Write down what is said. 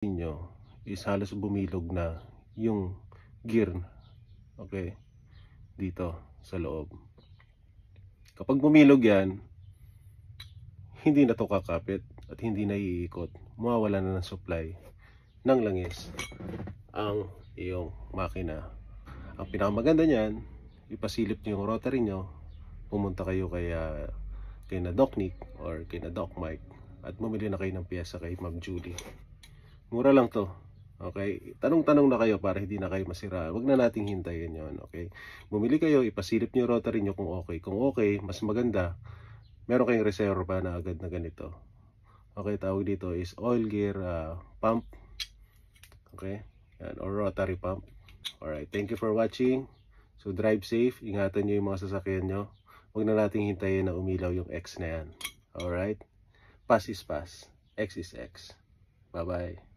ninyo is halos bumilog na yung gear, okay, dito sa loob. Kapag bumilog yan, hindi na to kakapit at hindi na iikot, mawawala na ng supply ng langis ang iyong makina. Ang pinakamaganda niyan, ipasilip nyo yung rotary nyo, pumunta kayo kay na Doc Nick or kay na Doc Mike at bumili na kayo ng piyesa kay Ma'am Julie. Mura lang to. Okay, tanong-tanong na kayo para hindi na kayo masira. Huwag na nating hintayin yon. Okay, bumili kayo, ipasilip nyo yung rotary nyo kung okay. Kung okay, mas maganda, meron kayong reserva na agad na ganito. Okay, tawag dito is oil gear pump. Okay, yan, or rotary pump. Alright, thank you for watching. So drive safe, ingatan nyo yung mga sasakyan nyo. Huwag na nating hintayin na umilaw yung X na yan. Alright, pass is pass, X is X. Bye bye.